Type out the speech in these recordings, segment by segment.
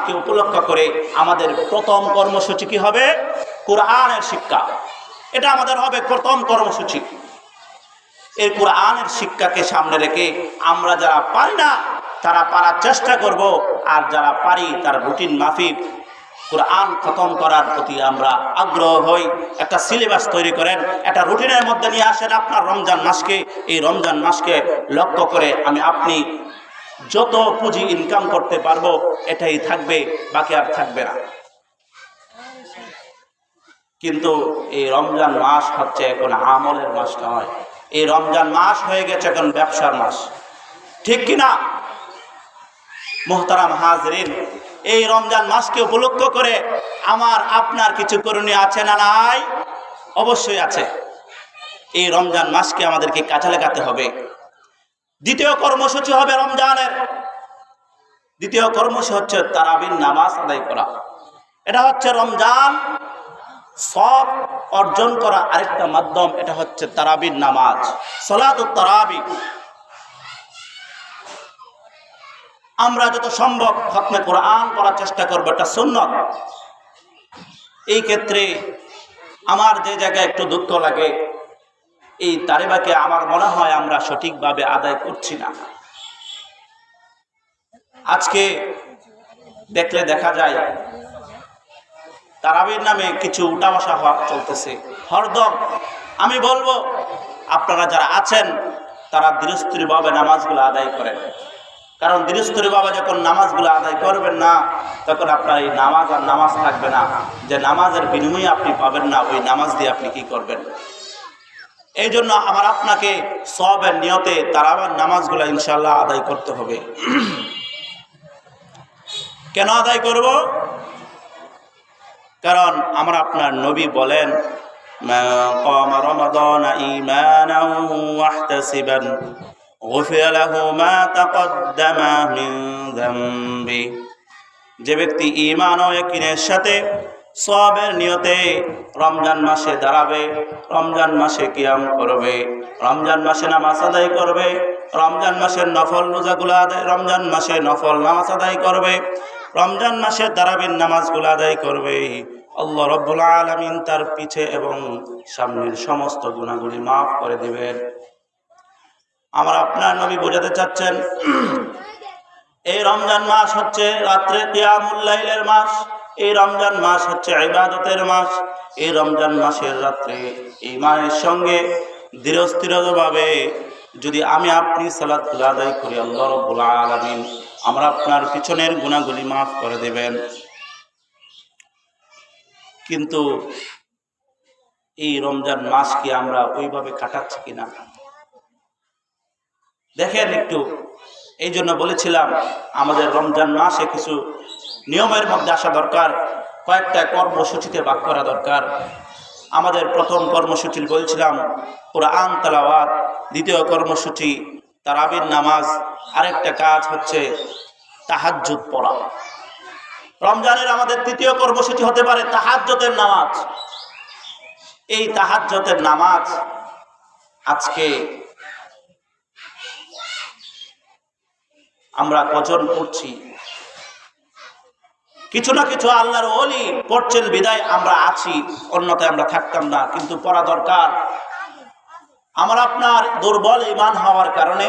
কে উপলক্ষ করে আমাদের প্রথম কর্মসূচি কি হবে? কোরআনের শিক্ষা। এটা আমাদের হবে প্রথম কর্মসূচি। এই কোরআনের শিক্ষাকে সামনে রেখে আমরা যারা পারি না তারা পারার চেষ্টা করব, আর যারা পারি তার রুটিন মাফিক কোরআন খতম করার প্রতি আমরা আগ্রহ হই। একটা সিলেবাস তৈরি করেন, একটা রুটিনের মধ্যে নিয়ে আসেন আপনার রমজান মাসকে। এই রমজান মাসকে লক্ষ্য করে আপনি যত পুঁজি ইনকাম করতে পারবো এটাই থাকবে, বাকি আর থাকবে না। কিন্তু এই রমজান মাস হচ্ছে এখন আমলের মাস নয়, এই রমজান মাস হয়ে গেছে এখন ব্যবসার মাস, ঠিক কিনা মুহতারাম হাজরিন? এই রমজান মাসকে উপলক্ষ করে আমার আপনার কিছু করণীয় আছে না নাই? অবশ্যই আছে। এই রমজান মাসকে আমাদেরকে কাজে লাগাতে হবে। দ্বিতীয় কর্মসূচি হবে রমজানের, দ্বিতীয় কর্মসূচি হচ্ছে তারাবির নামাজ আদায় করা। এটা হচ্ছে রমজান সব অর্জন করা আরেকটা মাধ্যম, এটা হচ্ছে তারাবির নামাজ, সালাতুত তারাবি। আমরা যত সম্ভব খতমে কোরআন পড়ার চেষ্টা করবো, এটা সুন্নত। এই ক্ষেত্রে আমার যে জায়গায় একটু দুঃখ লাগে, এই তারিবাকে আমার মনে হয় আমরা সঠিকভাবে আদায় করছি না। আজকে দেখলে দেখা যায় তারাবির নামে কিছু উঠা বসা চলতেছে হরদম। আমি বলবো আপনারা যারা আছেন তারা ধীরস্থিরভাবে নামাজগুলো আদায় করেন, কারণ ধীরস্থিরভাবে যখন নামাজগুলো আদায় করবেন না তখন আপনার এই নামাজ আর নামাজ থাকবে না। যে নামাজের বিনিময়ে আপনি পাবেন না, ওই নামাজ দিয়ে আপনি কি করবেন? এই জন্য আমার আপনাকে সওয়াবের নিয়তে তারাবির নামাজগুলো ইনশাআল্লাহ আদায় করতে হবে। কেন আদায় করব? কারণ আমার আপনার নবী বলেন, মা কামা রমাদান ঈমানান ওয়া ইহতিসাবান গুফিরা লাহু মা তাকদ্দামা মিন যামবি। যে ব্যক্তি ঈমান ও ইয়াকিনের সাথে সওয়াবের নিয়তে রমজান মাসে দাঁড়াবে, রমজান মাসে কিয়াম করবে, রমজান মাসে নামাজ আদায় করবে, রমজান মাসের নফল রোজাগুলো আদায়, রমজান মাসে নফল নামাজ আদায় করবে, রমজান মাসে তারাবির নামাজগুলো আদায় করবে, আল্লাহ রাব্বুল আলামিন তার পিছে এবং সামনের সমস্ত গুনাহগুলি মাফ করে দিবেন। আমার আপনার নবী বোঝাতে চাচ্ছেন এই রমজান মাস হচ্ছে রাত্রে কিয়ামুল লাইলের মাস, এই রমজান মাস হচ্ছে ইবাদতের মাস। এই রমজান মাসের রাত্রে ঈমানের সঙ্গে দৃঢ়স্থিরভাবে যদি আমি আপনি সালাতুল আদায় করি, আল্লাহ রাব্বুল আলামিন আমরা আপনার পিছনের গুনাহগুলি মাফ করে দেবেন। কিন্তু এই রমজান মাস কি আমরা ওইভাবে কাটাচ্ছি কিনা দেখেন একটু। এই জন্য বলেছিলাম আমাদের রমজান মাসে কিছু নিয়মের মধ্যে আসা দরকার, কয়েকটা কর্মসূচিতে ভাগ করা দরকার। আমাদের প্রথম কর্মসূচি বলছিলাম কোরআন তেলাওয়াত, দ্বিতীয় কর্মসূচি তারাবির নামাজ, আরেকটা কাজ হচ্ছে তাহাজ্জুদ পড়া। রমজানের আমাদের তৃতীয় কর্মসূচি হতে পারে তাহাজ্জুদের নামাজ। এই তাহাজ্জুদের নামাজ আজকে আমরা কজন পড়ছি? কিছু না কিছু আল্লাহর ওলি পড়ছেন বিদায় আমরা আছি, অন্যথায় আমরা থাকতাম না। কিন্তু পড়া দরকার। আমার আপনার দুর্বল ঈমান হওয়ার কারণে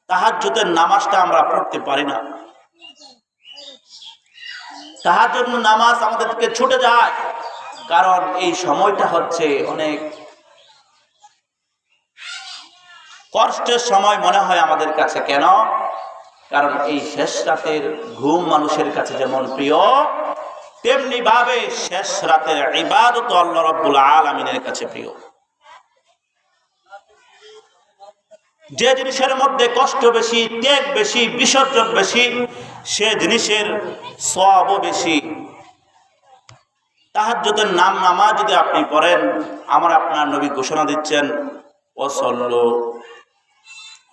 তাহাজ্জুদের নামাজটা আমরা পড়তে পারি না। তাহাজ্জুদ নামাজ আমাদের থেকে ছুটে যায়, কারণ এই সময়টা হচ্ছে অনেক কষ্টের সময় মনে হয় আমাদের কাছে। কেন? কারণ এই শেষ রাতের ঘুম মানুষের কাছে যেমন প্রিয়, তেমনি ভাবে শেষ রাতের ইবাদত আল্লাহ রাব্বুল আলামিনের কাছে প্রিয়। যে জিনিসের মধ্যে কষ্ট বেশি, ত্যাগ বেশি, বিসর্জন বেশি, সে জিনিসের সওয়াবও বেশি। তাহাজ্জুদের নামাজ যদি আপনি পড়েন, আমার আপনার নবী ঘোষণা দিচ্ছেন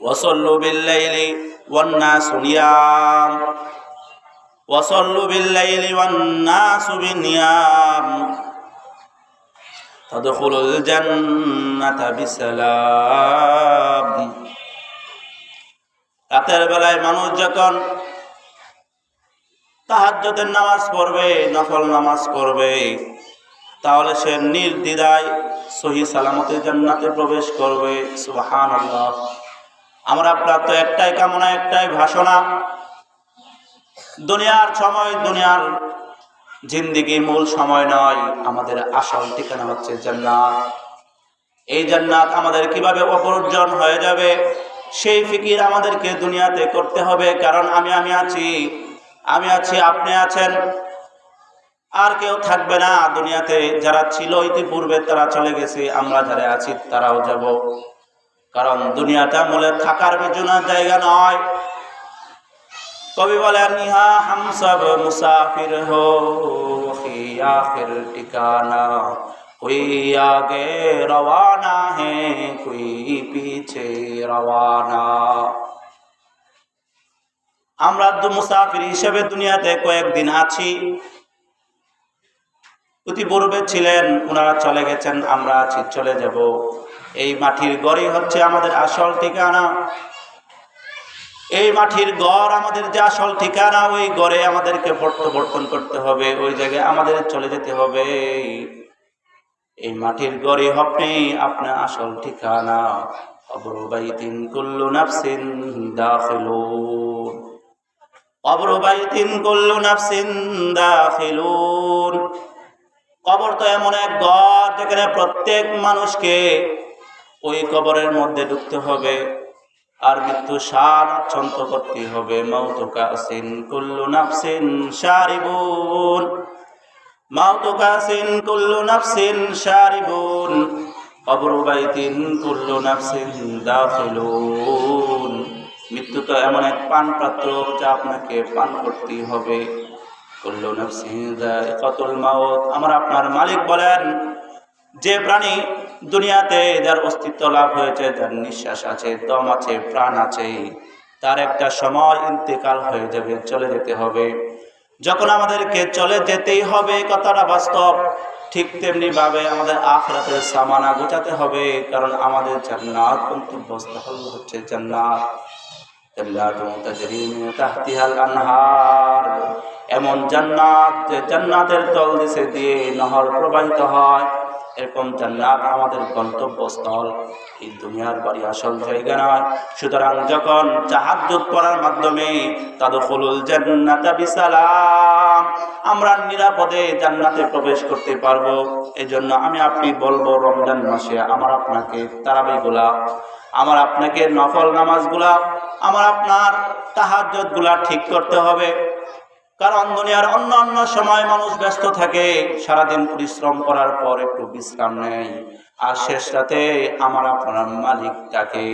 ওয়াসাল্লু বিল-লাইলি ওয়ান-নাসু নিয়াম, ওয়াসাল্লু বিল-লাইলি ওয়ান-নাসু বিনিয়াম, তাদখুলুল জান্নাতা বিসালাম। রাতের বেলায় মানুষ যখন তাহাজ্জুদের নামাজ পড়বে, নফল নামাজ পড়বে, তাহলে সে নির্দ্বিধায় সহি সালামতে জান্নাতে প্রবেশ করবে। সুবহানাল্লাহ। আমরা আপনার তো একটাই কামনা, একটাই বাসনা, দুনিয়ার সময়, দুনিয়ার জিন্দেগি মূল সময় নয়, আমাদের আসল ঠিকানা হচ্ছে জান্নাত। এই জান্নাত আমাদের কিভাবে অপরজন হয়ে যাবে সেই ফিকির আমাদেরকে দুনিয়াতে করতে হবে। কারণ আমি আছি, আপনি আছেন, আর কেউ থাকবে না দুনিয়াতে। যারা ছিল ইতিপূর্বে তারা চলে গেছে, আমরা যারা আছি তারাও যাব। কারণ দুনিয়াটা মূলে থাকার জন্য জায়গা নয়। কবি বলেন, ইহা হাম সব মুসাফির হো হি আখির ঠিকানা, কোই আগে রওয়ানা হে কোই পিছে রওয়ানা। আমরা মুসাফির হিসেবে দুনিয়াতে কয়েকদিন আছি। ইতিপূর্বে ছিলেন, ওনারা চলে গেছেন, আমরা আছি, চলে যাব। এই মাটির ঘরই হচ্ছে আমাদের আসল ঠিকানা। এই মাটির ঘর আমাদের যে আসল ঠিকানা, ওই ঘরে আমাদেরকে প্রত্যাবর্তন করতে হবে, ওই জায়গায় আমাদের চলে যেতে হবে। এই মাটির ঘরই হবে আপনার আসল ঠিকানা। কবরু বাইতিন কুল্লু নাফসিন দাখিলুন, কবরু বাইতিন কুল্লু নাফসিন দাখিলুন। কবর তো এমন এক ঘর যেখানে প্রত্যেক মানুষকে ওই কবরের মধ্যে ঢুকতে হবে আর মৃত্যু স্বাদ আচ্ছন্ন করতে হবে। মাউতু কাসিন কুল্লু নাফসিন শারিবুন, মাউতু কাসিন কুল্লু নাফসিন শারিবুন, কবরু বাইতিন কুল্লু নাফসিন দাখিলুন। মৃত্যু তো এমন এক পান পাত্র যা আপনাকে পান করতেই হবে। কুল্লু নাফসিন যায়িকাতুল মাউত। আমার আপনার মালিক বলেন, যে প্রাণী দুনিয়াতে যার অস্তিত্ব লাভ হয়েছে, যার নিঃশ্বাস আছে, দম আছে, প্রাণ আছে, তার একটা সময় ইন্তেকাল হয়ে যাবে, চলে যেতে হবে। যখন আমাদেরকে চলে যেতেই হবে, কথাটা বাস্তব, ঠিক তেমনি ভাবে আমাদের আখিরাতের সামানা গোছাতে হবে। কারণ আমাদের জান্নাত গন্তব্যস্থল হচ্ছে জান্নাত। এমন জান্নাত যে জান্নাতের তল দিশে দিয়ে নহর প্রবাহিত হয়, এরকম জান্নাত আমাদের গন্তব্যস্থল। এই দুনিয়ার বাড়ি আসল জায়গা নয়। সুতরাং যখন তাহাজ্জুদ পড়ার মাধ্যমে তাদখুলুল জান্নাতা বিসালাম, আমরা নিরাপদে জান্নাতে প্রবেশ করতে পারবো। এজন্য আমি আপনি বলবো, রমজান মাসে আমার আপনাকে তারাবিগুলা, আমার আপনাকে নফল নামাজগুলা, আমার আপনার তাহাজ্জুদগুলা ঠিক করতে হবে। কারণ দুনিয়ার অন্য সময় মানুষ ব্যস্ত থাকে, সারাদিন পরিশ্রম করার পর একটু বিশ্রাম নেয়, আর শেষ রাতে আমার আপনার মালিকটাকে,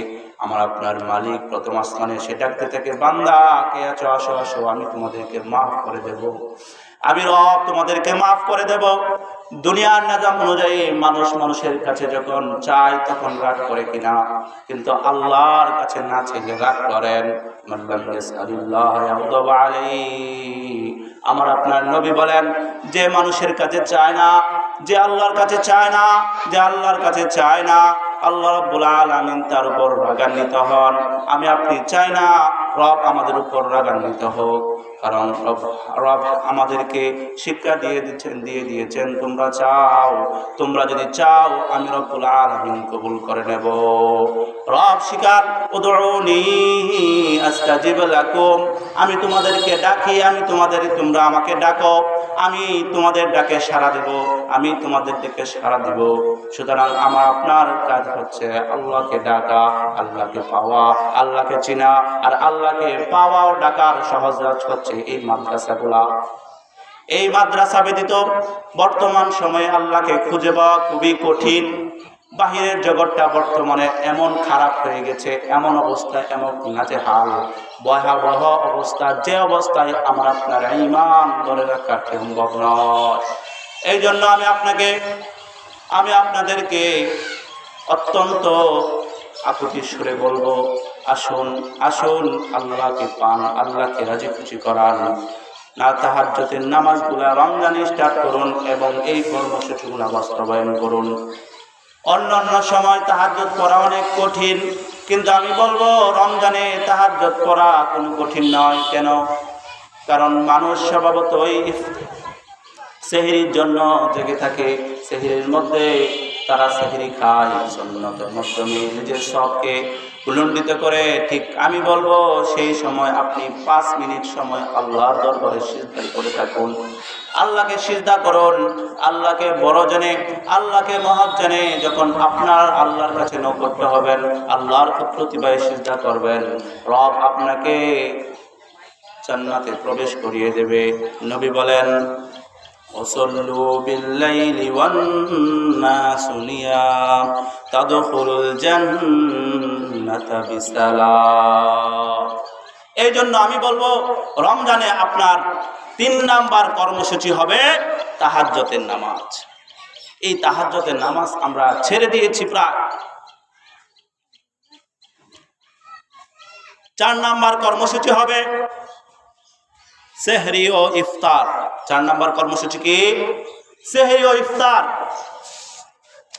আমার আপনার মালিক প্রথম আসমানে সে ডাকতে থাকে, বান্দা কে আছো, আসো আসো, আমি তোমাদেরকে মাফ করে দেব, আমি রব তোমাদেরকে মাফ করে দেব। দুনিয়ার নিজাম অনুযায়ী মানুষের কাছে যখন চায় তখন রাগ করে কিনা, কিন্তু আল্লাহর কাছে না চাইলে রাগ করেন। আমার আপনার নবী বলেন, যে মানুষের কাছে চায় না, যে আল্লাহর কাছে চায় না, যে আল্লাহর কাছে চায় না, আল্লাহ রাব্বুল আলামিন তার উপর রাগান্বিত হন। আমি আপনি চাই না রব আমাদের উপর রাগান্বিত হোক। কারণ রব আমাদেরকে শিক্ষা দিয়ে দিয়েছেন, তোমরা যদি চাও আমি রব্বুল আলামিন কবুল করে নেব। রব শিকার, উদউনি আস্তাজিব লাকুম, আমি তোমাদেরকে ডাকি, তোমরা আমাকে ডাকো, আমি তোমাদের ডাকে সাড়া দেব, আমি তোমাদের ডেকে সাড়া দিব। সুতরাং আমার আপনার কাজ হচ্ছে আল্লাহকে ডাকা, আল্লাহকে পাওয়া, আল্লাহকে চিনা। আর আল্লাহকে পাওয়া ও ডাকার সহজ রাজ হচ্ছে এই মাদ্রাসাগুলা। এই মাদ্রাসা ব্যতীত বর্তমান সময়ে আল্লাহকে খুঁজে পাওয়া খুবই কঠিন। বাহিরের জগৎটা বর্তমানে এমন খারাপ হয়ে গেছে, এমন অবস্থা, এমন নাজেহাল, ভয়াবহ অবস্থা, যে অবস্থায় আমার আপনার ঈমান ধরে রাখা সম্ভব নয়। এই জন্য আমি আপনাদেরকে অত্যন্ত আকুতির সুরে বলবো, আসুন আল্লাহকে পান, আল্লাহকে রাজি খুশি করান। না তাহাজ্জুদের নামাজগুলা রমজানে স্টার্ট করুন এবং এই কর্মসূচিগুলা বাস্তবায়ন করুন। অন্যান্য সময় তাহাজ্জুদ পড়া অনেক কঠিন, কিন্তু আমি বলবো রমজানে তাহাজ্জুদ পড়া কোনো কঠিন নয়। কেন? কারণ মানুষ স্বভাবতই সেহরির জন্য জেগে থাকে। সেহরির মধ্যে তারা সেহরি খায় সুন্নতের মাধ্যমে নিজের সবকে উলণ্ডিত করে। ঠিক আমি বলবো সেই সময় আপনি 5 মিনিট সময় আল্লাহর দরবারে সিজদা করে থাকুন। আল্লাহকে সিজদা করুন, আল্লাহকে বড় জেনে, আল্লাহকে মহৎ জেনে যখন আপনার আল্লাহর কাছে নৈকট্য হবেন, আল্লাহর প্রতিবায় সিজদা করবেন, রব আপনাকে জান্নাতে প্রবেশ করিয়ে দেবে। নবী বলেন ওয়াসাল্লু বিল্লাইলি ওয়ান নাসু নিয়াম তাদখুলুল জান্নাতা বিসালাম। এই জন্য আমি বলবো রমজানে আপনার 3 নাম্বার কর্মসূচি হবে তাহাজ্জুদের নামাজ। এই তাহাজ্জুদের নামাজ আমরা ছেড়ে দিয়েছি প্রায়। 4 নাম্বার কর্মসূচি হবে সেহরি ও ইফতার। 4 নাম্বার কর্মসূচি কি? সেহরি ও ইফতার।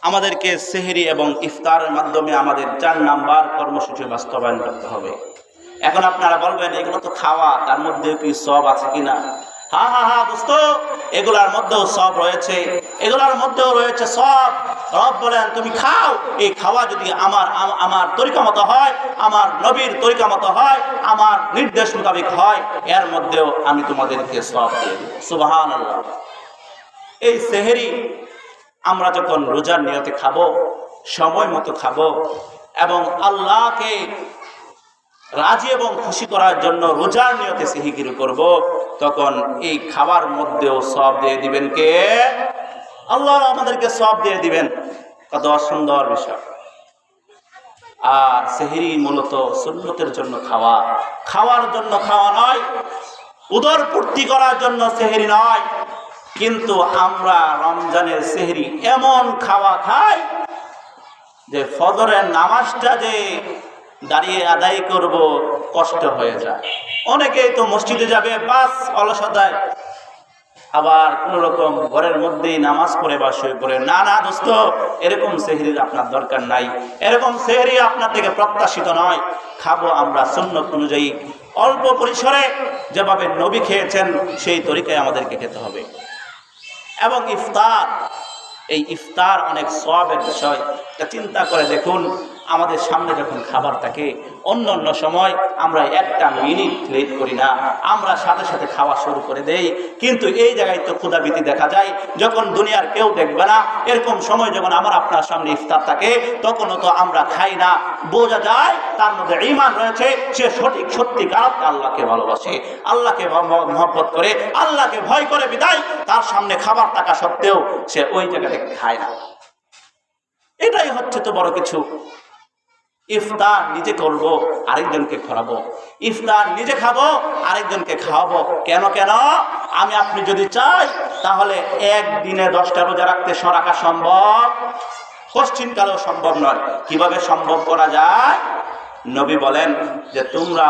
আমাদেরকে সেহরি এবং ইফতারের মাধ্যমে আমাদের 4 নাম্বার কর্মসূচি বাস্তবায়ন করতে হবে। এখন আপনারা বলবেন এগুলো তো খাওয়া, তার মধ্যে কি সব আছে কিনা? হ্যাঁ দোস্ত, এগুলার মধ্যেও সব রয়েছে, এগুলার মধ্যেও রয়েছে সব। রব বলেন তুমি খাও, এই খাওয়া যদি আমার তরিকা মতো হয়, আমার নবীর তরিকা মতো হয়, আমার নির্দেশ মোতাবেক হয়, এর মধ্যেও আমি তোমাদেরকে সব দিয়ে দেব। সুবহানাল্লাহ। এই সেহরি আমরা যখন রোজার নিয়তে খাবো, সময় মতো খাবো এবং আল্লাহকে রাজি এবং খুশি করার জন্য রোজার নিয়তে সেহরি করব, তখন এই খাবার মধ্যেও সব দিয়ে দিবেন কে? আল্লাহ আমাদেরকে সব দিয়ে দিবেন। কত সুন্দর বিষয়। আর সেহরি মূলত সুন্নতের জন্য খাওয়া, খাওয়ার জন্য খাওয়া নয়, উদর পূর্তি করার জন্য সেহরি নয়। কিন্তু আমরা রমজানের সেহরি এমন খাওয়া খাই যে ফজরের নামাজটা যে দাঁড়িয়ে আদায় করব কষ্ট হয়ে যায়। অনেকেই তো মসজিদে যাবে বাস অলসতায়, আবার কোন রকম ঘরের মধ্যেই নামাজ পড়ে বা শুয়ে পড়ে। না দোস্ত, এরকম সেহরির আপনার দরকার নাই, এরকম সেহরি আপনার থেকে প্রত্যাশিত নয়। খাবো আমরা সুন্নত অনুযায়ী, অল্প পরিসরে যেভাবে নবী খেয়েছেন সেই তরিকায় আমাদেরকে খেতে হবে। এবং ইফতার, এই ইফতার অনেক সওয়াবের বিষয়। চিন্তা করে দেখুন, আমাদের সামনে যখন খাবার থাকে, অন্য সময় আমরা 1টা মিনিট লেট করি না, আমরা সাথে সাথে খাওয়া শুরু করে দেই। কিন্তু এই জায়গায় তো ক্ষুধাভীতি দেখা যায়, যখন দুনিয়ার কেউ দেখবে না এরকম সময় যখন আমার আপনার সামনে ইফতার থাকে, তখনও তো আমরা খাই না। বোঝা যায় তার মধ্যে ঈমান রয়েছে, সে সত্যিকার আল্লাহকে ভালোবাসে, আল্লাহকে মহব্বত করে, আল্লাহকে ভয় করে, বিদায় তার সামনে খাবার থাকা সত্ত্বেও সে ওই জায়গাতে খায় না। এটাই হচ্ছে তো বড় কিছু। ইফতার নিজে করব, আরেকজনকে খাওয়াবো। ইফতার নিজে খাবো, আরেকজনকে খাওয়াবো। কেন? আমি আপনি যদি চাই তাহলে একদিনে 10টা রোজা রাখা সম্ভব, পশ্চিমকালেও সম্ভব নয়। কিভাবে সম্ভব করা যায়? নবী বলেন যে তোমরা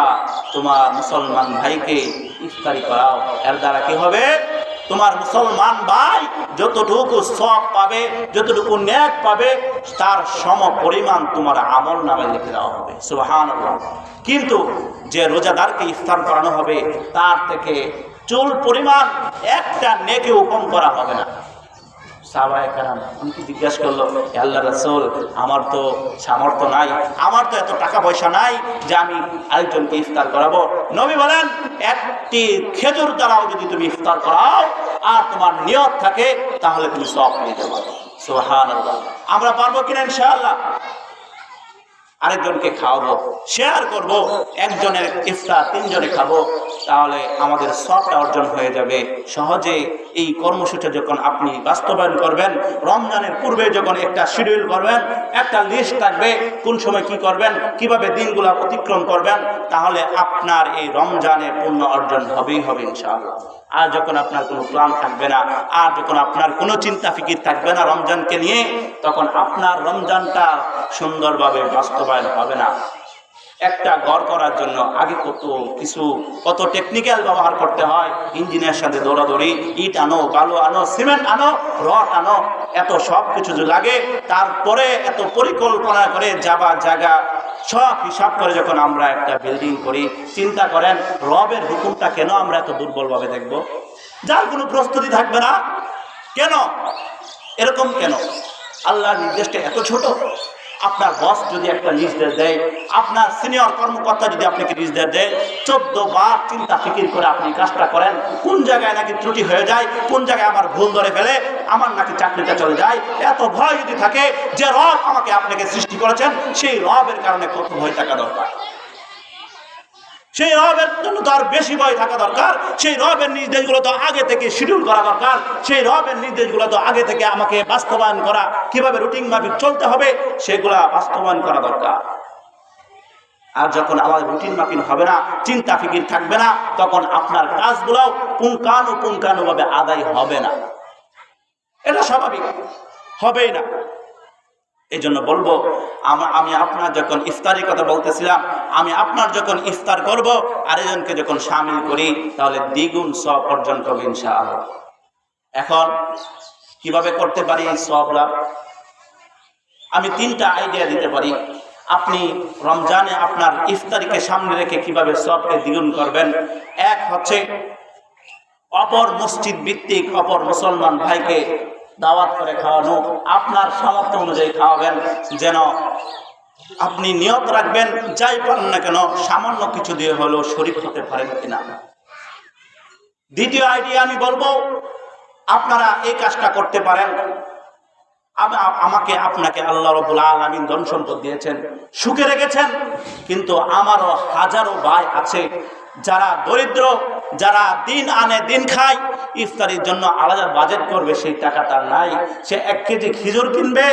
তোমার মুসলমান ভাইকে ইফতারি করাও। এর দ্বারা কি হবে? তোমার মুসলমান ভাই যতটুকু সওয়াব পাবে, যতটুকু নেক পাবে, তার সম পরিমাণ তোমার আমল নামে লিখে দেওয়া হবে। সুবহানাল্লাহ। কিন্তু যে রোজাদারকে ইফতার করানো হবে, তার থেকে চুল পরিমাণ একটা নেকি কম করা হবে না। সাহাবায়ে কেরাম উনকে জিজ্ঞাসা করলো, আল্লাহর রাসূল, আমার তো সামর্থ্য নাই, আমার তো এত টাকা পয়সা নাই যে আমি আরেকজনকে ইফতার করাবো। নবী বলেন, একটি খেজুর দ্বারাও যদি তুমি ইফতার করাও আর তোমার নিয়ত থাকে, তাহলে তুমি সওয়াব পেতে পারো। সুবহানাল্লাহ। আমরা পারবো কিনা? ইনশাআল্লাহ। আরেকজনকে খাওয়াবো, শেয়ার করব, একজনের ইফতার 3 জনে খাবো, তাহলে আমাদের সওয়াবটা অর্জন হয়ে যাবে। সহজে এই কর্মসূচি যখন আপনি বাস্তবায়ন করবেন, রমজানের পূর্বে যখন একটা শিডিউল করবেন, একটা লিস্ট থাকবে কোন সময় কি করবেন, কিভাবে দিনগুলো অতিক্রম করবেন, তাহলে আপনার এই রমজানে পূর্ণ অর্জন হবেই হবে ইনশাআল্লাহ। আর যখন আপনার কোনো প্ল্যান থাকবে না, আর যখন আপনার কোনো চিন্তা ফিকির থাকবে না রমজানকে নিয়ে, তখন আপনার রমজানটা সুন্দরভাবে বাস্তবায়ন হবে না। একটা ঘর করার জন্য আগে কত টেকনিক্যাল ব্যবহার করতে হয়। ইঞ্জিনিয়ার সাথে দৌড়াদৌড়ি, ইট আনো, বালু আনো, সিমেন্ট আনো, রড আনো, এত সব কিছু লাগে। তারপরে এত পরিকল্পনা করে জায়গা সব হিসাব করে যখন আমরা একটা বিল্ডিং করি, চিন্তা করেন রবের হুকুমটা কেন আমরা এত দুর্বলভাবে দেখব? যার কোনো প্রস্তুতি থাকবে না। কেন এরকম? কেন আল্লাহর নির্দেশটা এত ছোট? আপনার বস যদি একটা নির্দেশ দেয়, আপনার সিনিয়র কর্মকর্তা যদি আপনাকে নির্দেশ দেয়, 14 বার চিন্তা ফিকির করে আপনি কাজটা করেন। কোন জায়গায় নাকি ত্রুটি হয়ে যায়, কোন জায়গায় আমার ভুল ধরে ফেলে, আমার নাকি চাকরিটা চলে যায়, এত ভয় যদি থাকে যে রব আমাকে আপনাকে সৃষ্টি করেছেন, সেই রবের কারণে কত ভয় থাকা দরকার। সেই রবের জন্য তো আর বেশি ভয় থাকা দরকার। সেই রবের নির্দেশগুলো তো আগে থেকে শিডিউল করা দরকার। সেই রবের নির্দেশগুলো তো আগে থেকে আমাকে বাস্তবায়ন করা, কিভাবে রুটিন মাফিক চলতে হবে সেগুলা বাস্তবায়ন করা দরকার। আর যখন আমার রুটিন মাফিক হবে না, চিন্তা ফিকির থাকবে না, তখন আপনার কাজগুলোও পুঙ্খানুপুঙ্খানুভাবে আদায় হবে না। এটা স্বাভাবিক, হবেই না। এই জন্য বলবো, আমি আপনার যখন ইফতারের কথা বলতেছিলাম, আমি আপনার যখন ইফতার করব, আরেকজনকে যখন শামিল করি, তাহলে দ্বিগুণ সওয়াব অর্জন করব ইনশাআল্লাহ। এখন কিভাবে করতে পারি এই সওয়াব লাভ? আমি 3টা আইডিয়া দিতে পারি। আপনি রমজানে আপনার ইফতারিকে সামনে রেখে কিভাবে সওয়াবকে দ্বিগুণ করবেন। এক হচ্ছে অপর মসজিদ ভিত্তিক অপর মুসলমান ভাইকে দাওয়াত করে খাওয়ানো। আপনার সামর্থ্য অনুযায়ী খাওয়াবেন, যেন আপনি নিয়ত রাখবেন যাই পারেন না কেন সামান্য কিছু দিয়ে হলেও শরীক হতে পারেন কিনা। দ্বিতীয় আইডিয়া আমি বলবো, আপনারা এই কাজটা করতে পারেন। আমাকে আপনাকে আল্লাহ রাব্বুল আলামিন ধন সম্পদ দিয়েছেন, সুখে রেখেছেন, কিন্তু আমারও হাজারো ভাই আছে যারা দরিদ্র, যারা দিন আনে দিন খায়, ইফতারির জন্য আলাদা বাজেট করবে সেই টাকা তার নাই। সে 1 কেজি খেজুর কিনবে,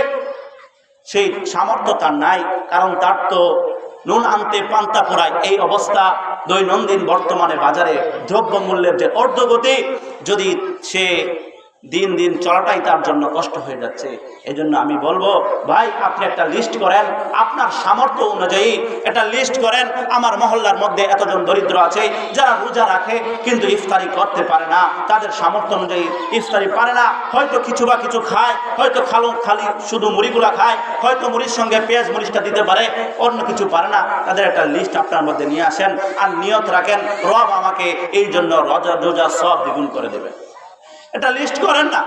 সেই সামর্থ্য তার নাই, কারণ তার তো নুন আনতে পান্তা পোড়ায় এই অবস্থা। দৈনন্দিন বর্তমানে বাজারে দ্রব্যমূল্যের যে ঊর্ধ্বগতি, যদি সে দিন দিন চলাটাই তার জন্য কষ্ট হয়ে যাচ্ছে। এজন্য আমি বলবো, ভাই আপনি একটা লিস্ট করেন, আপনার সামর্থ্য অনুযায়ী একটা লিস্ট করেন। আমার মহল্লার মধ্যে এতজন দরিদ্র আছে যারা রোজা রাখে কিন্তু ইফতারি করতে পারে না, তাদের সামর্থ্য অনুযায়ী ইফতারি পারে না, হয়তো কিছু বা কিছু খায়, হয়তো খালি শুধু মুড়িগুলা খায়, হয়তো মুড়ির সঙ্গে পেঁয়াজ মরিচটা দিতে পারে, অন্য কিছু পারে না। তাদের একটা লিস্ট আপনার মধ্যে নিয়ে আসেন, আর নিয়ত রাখেন রব আমাকে এই জন্য রোজা সব দ্বিগুণ করে দেবে। এটা লিস্ট করেন না,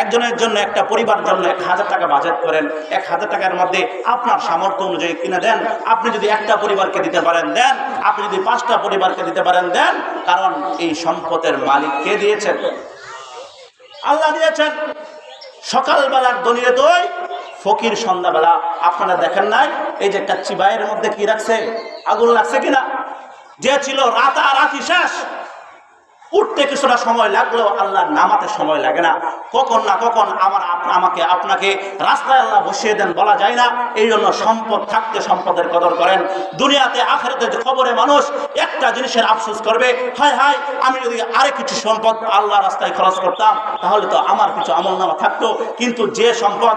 একজনের জন্য, একটা পরিবার জন্য 1000 টাকা বাজেট করেন। 1000 টাকার মধ্যে আপনার সামর্থ্য অনুযায়ী কিনে দেন। আপনি যদি একটা পরিবারকে দিতে পারেন দেন, আপনি যদি 5টা পরিবারকে দিতে পারেন দেন। কারণ এই সম্পদের মালিক কে দিয়েছেন? আল্লাহ দিয়েছেন। সকালবেলার দনিয়ে দই, ফকির সন্ধ্যাবেলা। আপনারা দেখেন নাই এই যে কাচ্চি বাইয়ের মধ্যে কি রাখছে, আগুন লাগছে কিনা? যে ছিল রাতারাতি শেষ, উঠতে কিছুটা সময় লাগলেও আল্লাহর নামাতে সময় লাগে না। কখন না কখন আমাকে আপনাকে রাস্তায় আল্লাহ বসিয়ে দেন, বলা যায় না। এই জন্য সম্পদ থাকতে সম্পদের কদর করেন। দুনিয়াতে আখিরাতে খবরে মানুষ একটা জিনিসের আফসোস করবে, হায় হায় আমি যদি আরে কিছু সম্পদ আল্লাহ রাস্তায় খরচ করতাম তাহলে তো আমার কিছু আমলনামা থাকতো। কিন্তু যে সম্পদ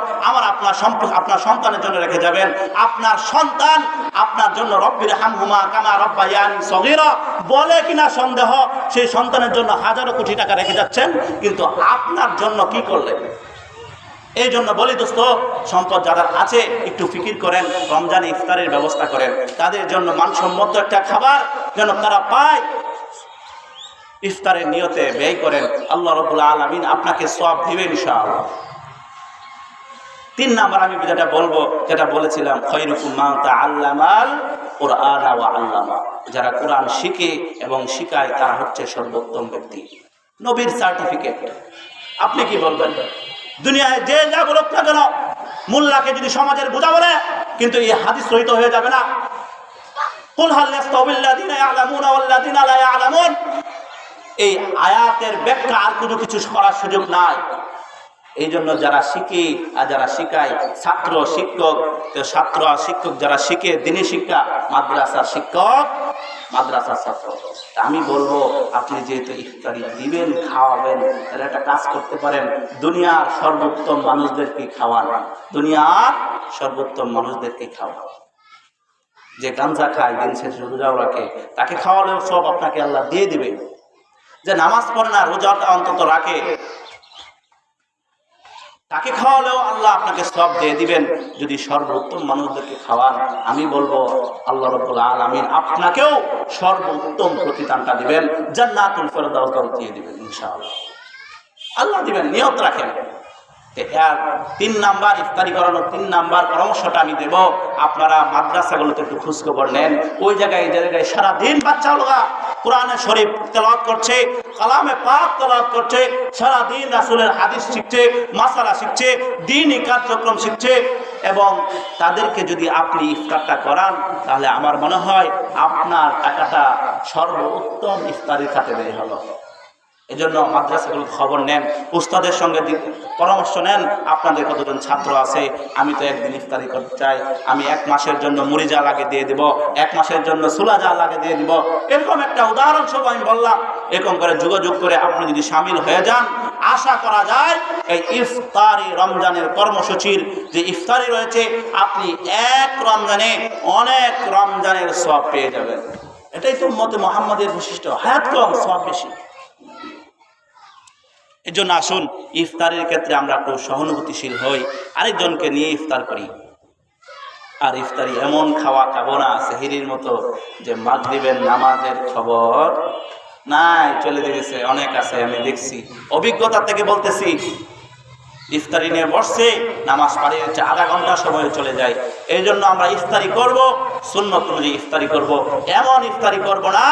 আপনার সম্পদ আপনার সন্তানের জন্য রেখে যাবেন, আপনার সন্তান আপনার জন্য রব্বির হামহুমা কামা রব্বায়ানি সগীরা বলে কিনা সন্দেহ, সেই সন্তানের জন্য হাজারো কোটি টাকা রেখে যাচ্ছেন, কিন্তু আপনার জন্য কি করলেন? এই জন্য বলি দোস্ত, সম্পদ যারা আছে একটু ফিকির করেন, রমজানে ইফতারের ব্যবস্থা করেন, তাদের জন্য মানসম্মত একটা খাবার যেন তারা পায়। ইফতারের নিয়তে ব্যয় করেন, আল্লাহ রাব্বুল আলামিন আপনাকে সওয়াব দিবেন ইনশাআল্লাহ। 3 নাম্বার আমি যেটা বলবো, যেটা বলেছিলাম, খায়রুকুম মান তাআল্লামাল কুরআন ওয়া আল্লামা। যারা কোরআন শিখে এবং শিখায় তারা হচ্ছে সর্বোত্তম ব্যক্তি। নবীর সার্টিফিকেট। আপনি কি বলবেন? দুনিয়ায় যে যা বলুক না কেন, মোল্লাকে যদি সমাজের বোঝা বলে, কিন্তু এই হাদিস রহিত হয়ে যাবে না। কুল হাল ইয়াস্তাউবিল্লাযিনা ইয়ালামুনা ওয়াল্লাযিনা লা ইয়ালামুন, এই আয়াতের ব্যাখ্যা আর কোনো কিছু করার সুযোগ নাই। এই জন্য যারা শিখে আর যারা শিখায়, ছাত্র শিক্ষক, ছাত্র আর শিক্ষক যারা শিখে দিনী শিক্ষা, মাদ্রাসার শিক্ষক, মাদ্রাসার ছাত্র। আমি বলবো, আপনি যেহেতু ইফতারি দিবেন, খাওয়াবেন, তাহলে একটা কাজ করতে পারেন, দুনিয়ার সর্বোত্তম মানুষদেরকে খাওয়ান। দুনিয়ার সর্বোত্তম মানুষদেরকে খাওয়ান। যে গাঞ্জা খায়, দিন শেষে রোজাও রাখে, তাকে খাওয়ালেও সব আপনাকে আল্লাহ দিয়ে দিবে। যে নামাজ পড়ে না, রোজাটা অন্তত রাখে, তাকে খাওয়ালেও আল্লাহ আপনাকে সব দিয়ে দিবেন। যদি সর্বোত্তম মানুষদেরকে খাওয়ান, আমি বলবো আল্লাহ রাব্বুল আলামিন আপনাকেও সর্বোত্তম প্রতিদানটা দিবেন, জান্নাতুল ফেরদাউস দিয়ে দিবেন ইনশাআল্লাহ। আল্লাহ দিবেন, নিয়ত রাখেন। আর 3 নাম্বার ইফতারি করানোর 3 নাম্বার পরামর্শটা আমি দেব, আপনারা মাদ্রাসাগুলোতে একটু খোঁজখবর নেন। ওই জায়গায় এই জায়গায় সারাদিন বাচ্চাগুলো কোরআনে শরীফ তেলাওয়াত করছে, কালামে পাক তেলাওয়াত করছে, সারাদিন রাসূলের হাদিস শিখছে, মাসালা শিখছে, দ্বীনি কার্যক্রম শিখছে। এবং তাদেরকে যদি আপনি ইফতারটা করান, তাহলে আমার মনে হয় আপনার টাকাটা সর্বোত্তম ইফতারির খাতে ব্যয় হলো। এজন্য মাদ্রাসাগুলো খবর নেন, উস্তাদের সঙ্গে পরামর্শ নেন, আপনাদের কতজন ছাত্র আছে। আমি তো একদিন ইফতারি করতে চাই, আমি 1 মাসের জন্য মুড়ি যা লাগে দিয়ে দিব, 1 মাসের জন্য সুলা যা লাগে দিয়ে দিব। এরকম একটা উদাহরণ সব আমি বললাম। এরকম করে যোগাযোগ করে আপনি যদি সামিল হয়ে যান, আশা করা যায় এই ইফতারি রমজানের কর্মসূচির যে ইফতারি রয়েছে, আপনি 1 রমজানে অনেক রমজানের সওয়াব পেয়ে যাবেন। এটাই তো উম্মতে মুহাম্মাদের বৈশিষ্ট্য, হায়াত কম সওয়াব বেশি। এই জন্য আসুন ইফতারের ক্ষেত্রে আমরা একটু সহানুভূতিশীল হই, আরেকজনকে নিয়ে ইফতার করি। আর ইফতারি এমন খাওয়া খাবো না সেহরির মতো যে মাগরিবের নামাজের খবর নাই, চলে গেছে। অনেক আছে, আমি দেখছি, অভিজ্ঞতা থেকে বলতেছি। ইফতারি নিয়ে বসছে, নামাজ পাড়ি হচ্ছে, আধা ঘন্টা সময় চলে যায়। এই জন্য আমরা ইফতারি করব, সুন্নত অনুযায়ী ইফতারি করব। এমন ইফতারি করব না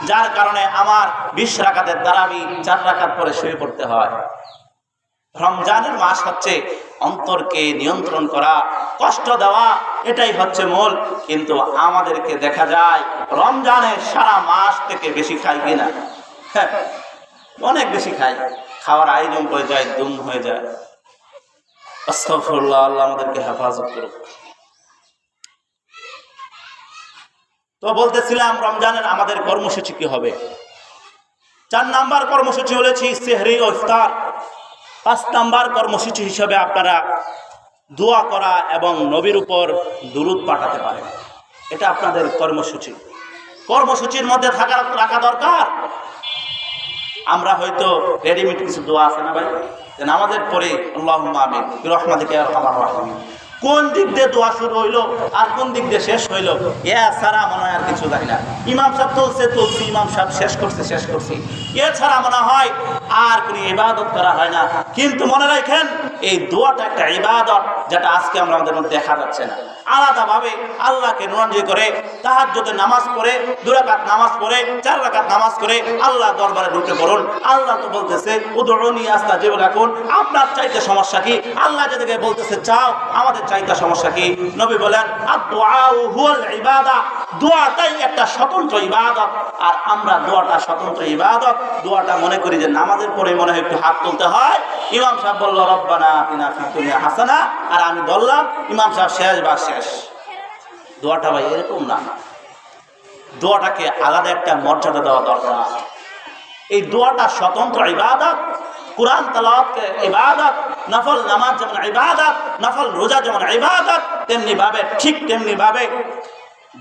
যার কারণে আমার 20 রাকাতের তারাবি 4 রাকাত পরে শুয়ে পড়তে হয়। রমজানের মাস হচ্ছে অন্তরকে নিয়ন্ত্রণ করা, কষ্ট দেওয়া, এটাই হচ্ছে মূল। কিন্তু আমাদেরকে দেখা যায় রমজানের সারা মাস থেকে বেশি খাই কিনা, অনেক বেশি খাই, খাওয়ার আয়োজন হয়ে যায়, দুম হয়ে যায়। আস্তাগফিরুল্লাহ, আল্লাহ আমাদেরকে হেফাজত করুক। তো বলতেছিলাম রমজানের আমাদের কর্মসূচি কি হবে। 4 নাম্বার কর্মসূচি বলেছি সেহরি ও ইফতার। 5 নাম্বার কর্মসূচি হিসেবে আপনারা দোয়া করা এবং নবীর উপর দুরূদ পাঠাতে পারেন। এটা আপনাদের কর্মসূচি। কর্মসূচির মধ্যে রাখা দরকার। আমরা হয়তো রেডিমেড কিছু দোয়া আছে না ভাই, নামাজের পরে আল্লাহুম্মা আমিন বিরহমাতিকা ইয়া আরহামার রাহিমিন, কোন দিক দিয়ে দোয়া শুরু হইলো আর কোন দিক দিয়ে শেষ হইলো এছাড়া মনে হয় আর কিছু জানি না। ইমাম সাহেব তুলছি, ইমাম সাহেব শেষ করছি, এছাড়া মনে হয় আর কোনো ইবাদত করা হয় না। কিন্তু মনে রাখেন, এই দোয়াটা একটা ইবাদত, যেটা আজকে আমরা আমাদের মধ্যে দেখা যাচ্ছে না। আলাদাভাবে আল্লাহকে নিরঞ্জন করে তাহাজ্জুদের নামাজ পড়ে 2 রাকাত নামাজ পড়ে 4 রাকাত নামাজ করে আল্লাহ দরবারে ঢুকে পড়ুন। আল্লাহ তো বলতেছে উদউনি আস্তাজিব লাকুম, আপনার চাইতে সমস্যা কি? আল্লাহ যেদিকে বলতেছে চাও, আমাদের চাইতে সমস্যা কি? নবী বলেন আদ-দুআউ হুয়াল ইবাদা, দোয়াটাই একটা স্বতন্ত্র ইবাদত। আর আমরা দোয়াটা স্বতন্ত্র ইবাদত, দোয়াটা মনে করি যে নামাজের পরে মনে হয় একটু হাত তুলতে হয়। ইমাম সাহেব বলল রব্বানা আতিনা ফিদ দুনিয়া হাসানা, আর আমি বললাম ইমাম সাহেব শেষ। দোয়াটা ভাই এরকম না, দোয়াটাকে আলাদা একটা মর্যাদা দেওয়া দরকার। এই দোয়াটা স্বতন্ত্র ইবাদত। কুরআন তেলাওয়াত ইবাদত, নফল নামাজ যেমন ইবাদত, নফল রোজা যেমন ইবাদত, তেমনি ভাবে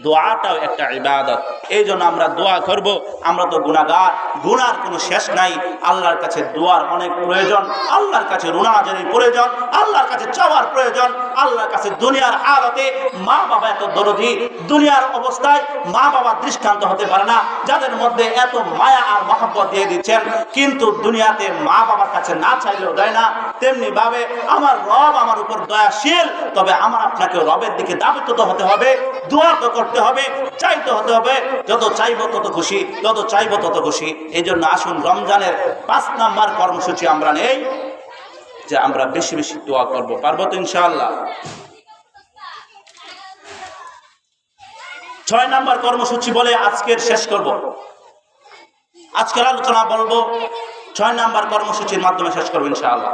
দোয়াটাও একটা ইবাদত। এই জন্য আমরা দোয়া করব। আমরা তো গুনাহগার, গুনার কোনো শেষ নাই। আল্লাহর কাছে দোয়ার অনেক প্রয়োজন, আল্লাহর কাছে রুনাজারির প্রয়োজন, আল্লাহর কাছে চাওয়ার প্রয়োজন। আল্লাহর কাছে দুনিয়ার হালতে মা বাবা এত দরদি, দুনিয়ার অবস্থায় মা বাবা দৃষ্টান্ত হতে পারে না, যাদের মধ্যে এত মায়া আর মহব্বত দিয়ে দিচ্ছেন, কিন্তু দুনিয়াতে মা বাবার কাছে না চাইলেও দেয় না। তেমনি ভাবে আমার রব আমার উপর দয়াশীল, তবে আমার আপনাকে রবের দিকে দাবিত হতে হবে, দোয়া তো করতে হবে, চাইতে হতে হবে। যত চাইব তত খুশি। এই জন্য আসুন রমজানের 5 নাম্বার কর্মসূচি আমরা নেই, যে আমরা বেশি বেশি দোয়া করব। পারবো তো ইনশাআল্লাহ। 6 নাম্বার কর্মসূচি বলে আজকের শেষ করব, আজকের আলোচনা বলবো 6 নাম্বার কর্মসূচির মাধ্যমে শেষ করবো ইনশাআল্লাহ।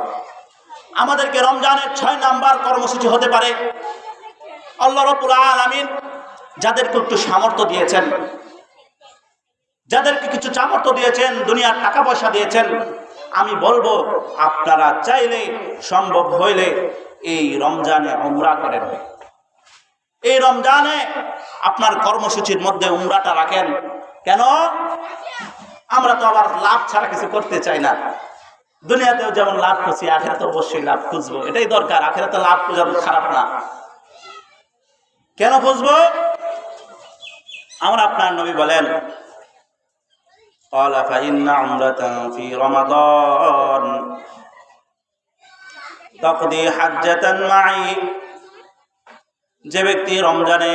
আমাদেরকে রমজানের 6 নাম্বার কর্মসূচি হতে পারে, আল্লাহ রাব্বুল আলামিন যাদেরকে একটু সামর্থ্য দিয়েছেন, যাদেরকে কিছু সামর্থ্য দিয়েছেন, দুনিয়ার টাকা পয়সা দিয়েছেন, আমি বলবো আপনারা চাইলে সম্ভব হইলে এই রমজানে উমরা করেন। এই রমজানে আপনার কর্মসূচির মধ্যে উমরাটা রাখেন। কেন? আমরা তো আবার লাভ ছাড়া কিছু করতে চাই না। দুনিয়াতেও যেমন লাভ খুঁজি, আখিরাতে অবশ্যই লাভ খুঁজবো, এটাই দরকার। আখিরাতে লাভ খোঁজা খারাপ না। কেন খুঁজবো? আমার আপনার নবী বলেন, قال فإن عمرة في رمضان تقضي حجة معي। যে ব্যক্তি রমজানে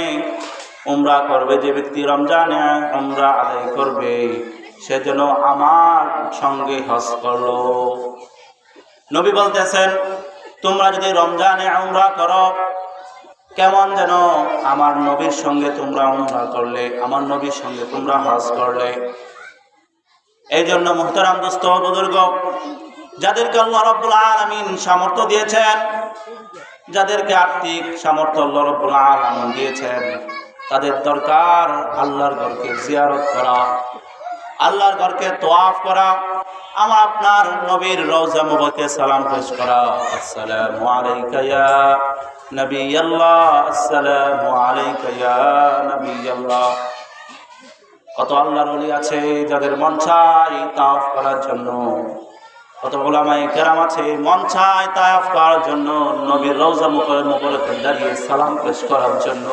উমরা করবে, যে ব্যক্তি রমজানে উমরা আদায় করবে, সে যেন আমার সঙ্গে হজ করলো। নবী বলতেছেন, তোমরা যদি রমজানে উমরা করো, কেমন যেন আমার নবীর সঙ্গে তোমরা উমরা করলে, আমার নবীর সঙ্গে তোমরা হজ করলে। এই জন্য মুহতারাম দোস্ত বুজুর্গ, যাদেরকে আল্লাহ রাব্বুল আলামিন সামর্থ্য দিয়েছেন, যাদেরকে আর্থিক সামর্থ্য আল্লাহ রাব্বুল আলামিন দিয়েছেন, তাদের দরকার আল্লাহর ঘরকে জিয়ারত করা, আল্লাহর ঘরকে তওয়াফ করা, আমার আপনার নবীর রওজা মুবারকে সালাম পেশ করা। আসসালামু আলাইকা ইয়া নবী আল্লাহ, আসসালামু আলাইকা ইয়া নবী আল্লাহ। কত আল্লাহর ওলি আছে যাদের মন চায় তাওয়াফ করার জন্য, কত উলামায়ে কেরাম আছে মন চায় তাওয়াফ করার জন্য, নবীর রওজা মুবারকে দাঁড়িয়ে সালাম পেশ করার জন্য।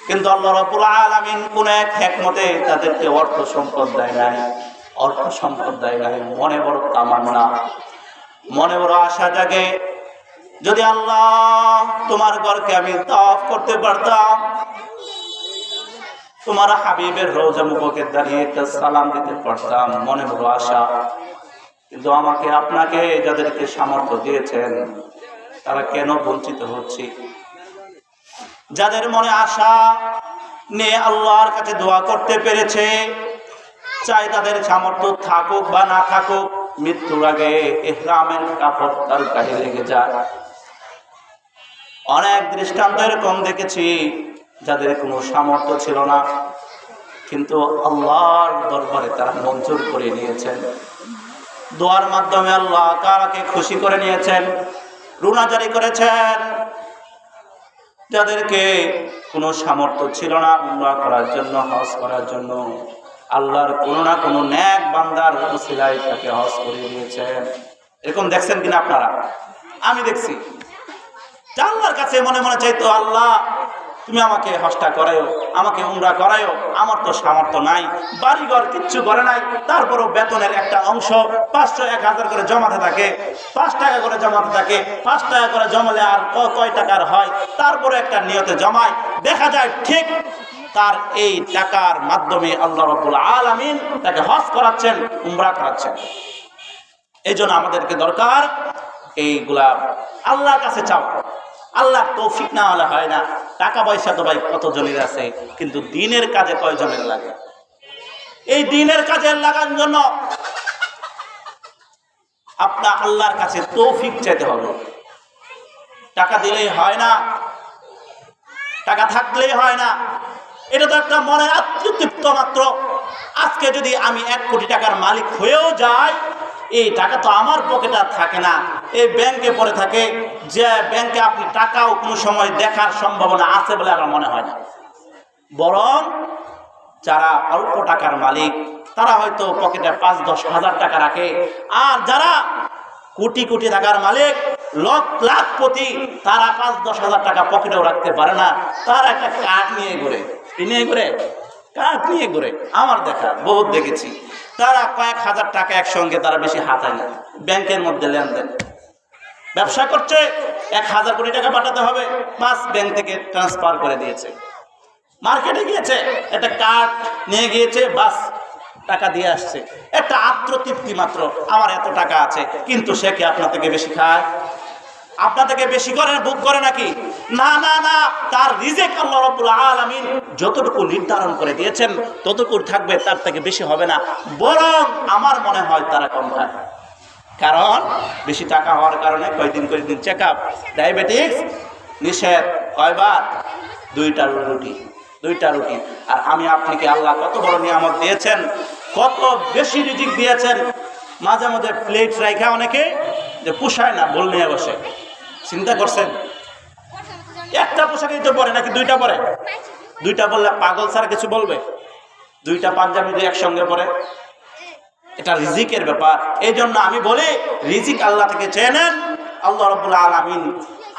কিন্তু আল্লাহ রাব্বুল আলামিন কোন এক হিকমতে তাদেরকে অর্থ সম্পদ দেয় নাই, অর্থ সম্পদ দেয় নাই। মনে বড় তামান্না, মনে বড় আশা জাগে, যদি আল্লাহ তোমার ঘরকে আমি তাওয়াফ করতে পারতাম, তোমার হাবিবের রওজা মুবারকে দাঁড়িয়ে একটা সালাম দিতে পারতাম, মনে বড় আশা। কিন্তু আমাকে আপনাকে যাদেরকে সামর্থ্য দিয়েছেন, তারা কেন বঞ্চিত হচ্ছে? যাদের মনে আশা নিয়ে আল্লাহর কাছে দোয়া করতে পেরেছে, চাই তাদের সামর্থ্য থাকুক বা না থাকুক, মৃত্যুর আগে ইহরামের কাপড় তার গায়ে লেগে যায়। অনেক দৃষ্টান্ত এরকম দেখেছি, যাদের কোনো সামর্থ্য ছিল না, কিন্তু আল্লাহর দরবারে তারা মঞ্জুর করে নিয়েছেন। দোয়ার মাধ্যমে আল্লাহ তাআলাকে খুশি করে নিয়েছেন, রুনা জারি করেছেন। যাদেরকে কোনো সামর্থ্য ছিল না উমরা করার জন্য, হজ করার জন্য, আল্লাহর কোনো না কোনো নেক বান্দার ওসিলায় তাকে হজ করে দিয়েছেন। এরকম দেখছেন কিনা আপনারা? আমি দেখছি। আল্লাহর কাছে মনে মনে চাইতো, আল্লাহ তুমি আমাকে হজটা করায়ো, আমাকে উমরা করায়ো। আমার তো সামর্থ্য নাই, বাড়িঘর কিচ্ছু করে নাই, তারপরও বেতনের একটা অংশ 500 1000 করে জমাতে থাকে, 5 টাকা করে জমাতে থাকে। 5 টাকা করে জমালে আর কয় টাকার হয়? তারপরে একটা নিয়তে জমায়, দেখা যায় ঠিক তার এই টাকার মাধ্যমে আল্লাহ রাব্বুল আলামিন তাকে হজ করাচ্ছেন, উমরা করাচ্ছেন। এই জন্য আমাদেরকে দরকার এইগুলা আল্লাহর কাছে চাওয়া। আল্লাহ তৌফিক না হলে হয় না। টাকা পয়সা তো ভাই কতজনের আছে, কিন্তু দ্বীনের কাজে কয়জনের লাগে? এই দ্বীনের কাজে লাগার জন্য আপনার আল্লাহর কাছে তৌফিক চাইতে হবে। টাকা দিলেই হয় না, টাকা থাকলেই হয় না। এটা তো একটা মনের আত্মতৃপ্ত মাত্র। আজকে যদি আমি 1 কোটি টাকার মালিক হয়েও যাই, এই টাকা তো আমার পকেটে আর থাকে না, এই ব্যাংকে পড়ে থাকে। যে ব্যাংকে আপনি টাকাও কোনো সময় দেখার সম্ভাবনা আছে বলে আমার মনে হয় না। বরং যারা অল্প টাকার মালিক, তারা হয়তো পকেটে 5-10 হাজার টাকা রাখে। আর যারা কোটি কোটি টাকার মালিক, লাখপতি, তারা 5-10 হাজার টাকা পকেটেও রাখতে পারে না। তারা একটা কার্ড নিয়ে ঘুরে, কার্ড নিয়ে ঘুরে। আমার দেখা বহুত দেখেছি, তারা কয়েক হাজার টাকা একসঙ্গে তারা বেশি হাতায় না। ব্যাংকের মধ্যে লেনদেন, ব্যবসা করছে, 1000 কোটি টাকা পাঠাতে হবে, বাস ব্যাংক থেকে ট্রান্সফার করে দিয়েছে। মার্কেটে গিয়েছে, একটা কার্ড নিয়ে গিয়েছে, বাস টাকা দিয়ে আসছে। একটা আত্মতৃপ্তি মাত্র, আমার এত টাকা আছে। কিন্তু সে কি আপনার থেকে বেশি খায়? আপনার থেকে বেশি করে ভোগ করে নাকি? না না না, তার রিজিক আল্লাহ রাব্বুল আলামিন যতটুকু নির্ধারণ করে দিয়েছেন ততটুকু থাকবে, তার থেকে বেশি হবে না। বরং আমার মনে হয় তারা কম খায়। কারণ বেশি টাকা হওয়ার কারণে কয়দিন চেক আপ, ডায়াবেটিস নিষেধ। কয়বার? 2টা রুটি। আর আমি আপনাকে আল্লাহ কত বড় নিয়ামত দিয়েছেন, কত বেশি রিজিক দিয়েছেন। মাঝে মাঝে প্লেট রাখা অনেকে যে পোষায় না, বল নিয়ে বসে। চিন্তা করছেন? একটা পোশাকই তো পরে নাকি 2টা পরে? 2টা বললে পাগল ছাড়া কিছু বলবে? 2টা পাঞ্জাবি যদি একসঙ্গে পরে এটা রিজিকের ব্যাপার। এই জন্য আমি বলি রিজিক আল্লাহ থেকে চেয়ে নেন। আল্লাহ রাব্বুল আলামিন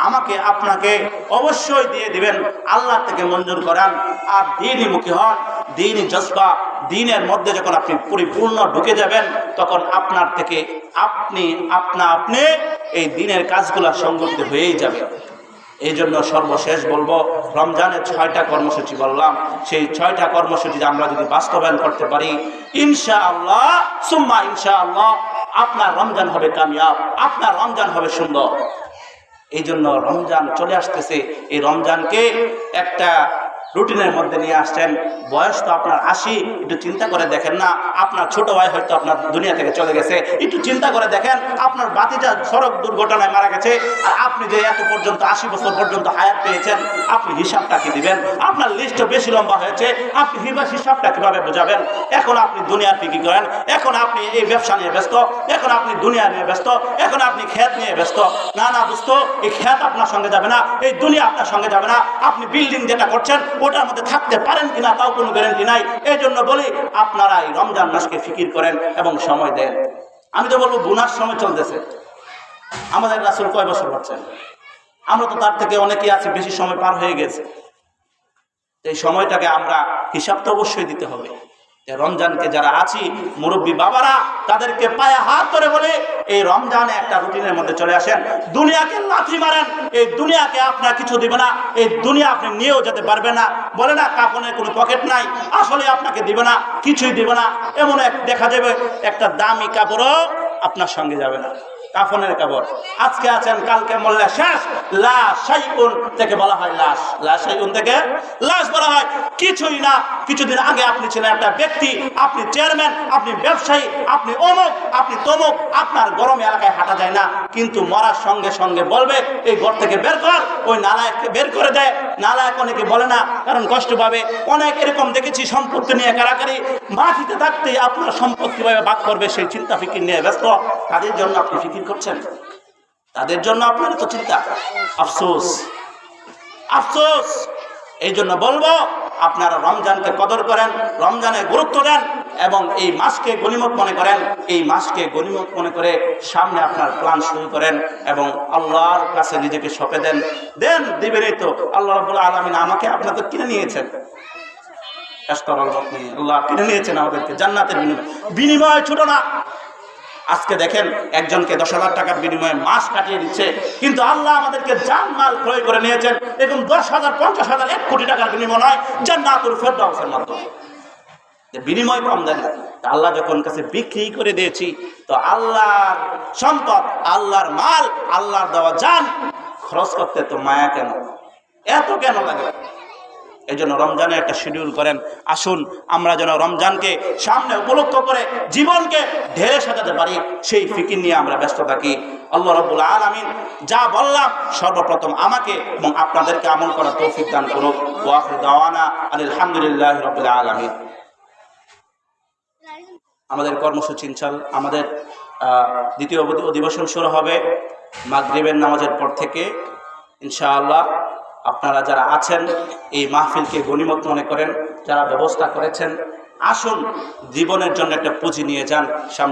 আমাকে আপনাকে অবশ্যই দিয়ে দিবেন। আল্লাহ থেকে মঞ্জুর করান আর দ্বীনই মুখী হন। দ্বীনই জজবা, দ্বীনের মধ্যে যখন আপনি পরিপূর্ণ ঢুকে যাবেন তখন আপনার থেকে আপনি এই দ্বীনের কাজগুলা সংগঠিত হয়েই যাবে। এই জন্য সর্বশেষ বলবো, রমজানের 6টা কর্মসূচি বললাম, সেই 6টা কর্মসূচি আমরা যদি বাস্তবায়ন করতে পারি ইনশাআল্লাহ সুম্মা ইনশাআল্লাহ আপনার রমজান হবে কামিয়াব, আপনার রমজান হবে সুন্দর। এই জন্য রমজান চলে আসতেছে, এই রমজানকে একটা রুটিনের মধ্যে নিয়ে আসছেন। বয়স তো আপনার 80, একটু চিন্তা করে দেখেন না, আপনার ছোট ভাই হয়তো আপনার দুনিয়া থেকে চলে গেছে, একটু চিন্তা করে দেখেন আপনার বাতিজা সড়ক দুর্ঘটনায় মারা গেছে, আর আপনি যে এত পর্যন্ত 80 বছর পর্যন্ত হায়াত পেয়েছেন, আপনি হিসাবটা কি দিবেন? আপনার লিস্টও বেশি লম্বা হয়েছে, আপনি হিসাবটা কিভাবে বোঝাবেন? এখন আপনি দুনিয়ার ফিকির করেন, এখন আপনি এই ব্যবসা নিয়ে ব্যস্ত, এখন আপনি দুনিয়া নিয়ে ব্যস্ত, এখন আপনি ক্ষেত নিয়ে ব্যস্ত। না বুঝতো, এই ক্ষেত আপনার সঙ্গে যাবে না, এই দুনিয়া আপনার সঙ্গে যাবে না। আপনি বিল্ডিং যেটা করছেন ওটার মধ্যে থাকতে পারেন কিনা তাও কোনো গ্যারান্টি নাই। এই জন্য বলি আপনারা এই রমজান মাসকে ফিকির করেন এবং সময় দেন। আমি তো বলবো বোনাস সময় চলতেছে। আমাদের রাসূল কয় বছর বাঁচছেন? আমরা তো তার থেকে অনেকেই আছে বেশি সময় পার হয়ে গেছে। এই সময়টাকে আমরা হিসাব তো অবশ্যই দিতে হবে। রমজানকে যারা আছি মুরব্বী বাবারা, তাদেরকে পায়ে হাত ধরে বলে এই রমজানে একটা রুটিনের মধ্যে চলে আসেন। দুনিয়াকে লাথি মারেন, এই দুনিয়াকে আপনার কিছু দিবে না, এই দুনিয়া আপনি নিয়েও যেতে পারবে না। বলে না কাফনের কোনো পকেট নাই, আসলে আপনাকে দিবে না, কিছুই দিবে না। এমন এক দেখা যাবে একটা দামি কাপড়ও আপনার সঙ্গে যাবে না, কাফনের কাপড়। আজকে আছেন, কালকে মরলে শেষ। লা শাইউন থেকে বলা হয় লাশ, লা শাইউন থেকে লাশ বলা হয় কিছুই না। কিছুদিন আগে আপনি ছিলেন একটা ব্যক্তি, আপনি চেয়ারম্যান, আপনি ব্যবসায়ী, আপনি অমুক, আপনি তমুক, আপনার গরম এলাকায় হাঁটা যায় না, কিন্তু মরার সঙ্গে সঙ্গে বলবে এই ঘর থেকে বের কর, ওই নালায়ককে বের করে দেয়। নালায়ক অনেকে বলে না, কারণ কষ্ট পাবে। অনেক এরকম দেখেছি সম্পত্তি নিয়ে কারাকারি, মাটিতে থাকতেই আপনার সম্পত্তি কিভাবে ভাগ করবে সেই চিন্তা ফিকির নিয়ে ব্যস্ত। তাদের জন্য আপনি ফিকির করছেন, তাদের জন্য আপনার তো চিন্তা। আফসোস, আফসোস। এই জন্য বলবো আপনারা রমজানকে কদর করেন, রমজানে গুরুত্ব দেন এবং এই মাসকে গনিমত মনে করেন। এই মাসকে গনিমত মনে করে সামনে আপনার প্ল্যান শুরু করেন এবং আল্লাহর কাছে নিজেকে সঁপে দেন। দিবেনই তো। আল্লাহ রাব্বুল আলামিন আমাকে আপনাকে কিনে নিয়েছেন, আল্লাহ কিনে নিয়েছেন আমাদেরকে জান্নাতের বিনিময় ছোট না। আজকে দেখেন একজনকে 10,000 টাকার বিনিময়ে মাস কাটিয়ে দিচ্ছে, কিন্তু আল্লাহ আমাদেরকে জানমাল ক্রয় করে নিয়েছেন এরকম 10,000, 50,000, 1 কোটি টাকার বিনিময় নয়, জান্নাতুল ফেরদাউসের মাধ্যমে। বিনিময় কম দেন না। আল্লাহ যখন কাছে বিক্রি করে দিয়েছি, তো আল্লাহর সম্পদ, আল্লাহর মাল, আল্লাহর দেওয়া জান খরচ করতে তো মায়া কেন, এত কেন লাগে? এই জন্য রমজানে একটা শিডিউল করেন। আসুন আমরা যেন রমজানকে সামনে উপলক্ষ করে জীবনকে ঢেলে সাজাতে পারি, সেই ফিকির নিয়ে আমরা ব্যস্ত থাকি। আল্লাহ রাব্বুল আলামিন যা বললাম সর্বপ্রথম আমাকে এবং আপনাদেরকে আমল করার তৌফিক দান করুন। ওয়া আখিরু দাওয়ানা আলহামদুলিল্লাহি রাব্বিল আলামিন। আমাদের কর্মসূচি আমাদের দ্বিতীয় অধিবেশন শুরু হবে মাগরিবের নামাজের পর থেকে ইনশাআল্লাহ। আপনারা যারা আছেন এই মাহফিলকে গনিমত মনে করেন, যারা ব্যবস্থা করেছেন, আসুন জীবনের জন্য একটা পুঁজি নিয়ে যান সামনে।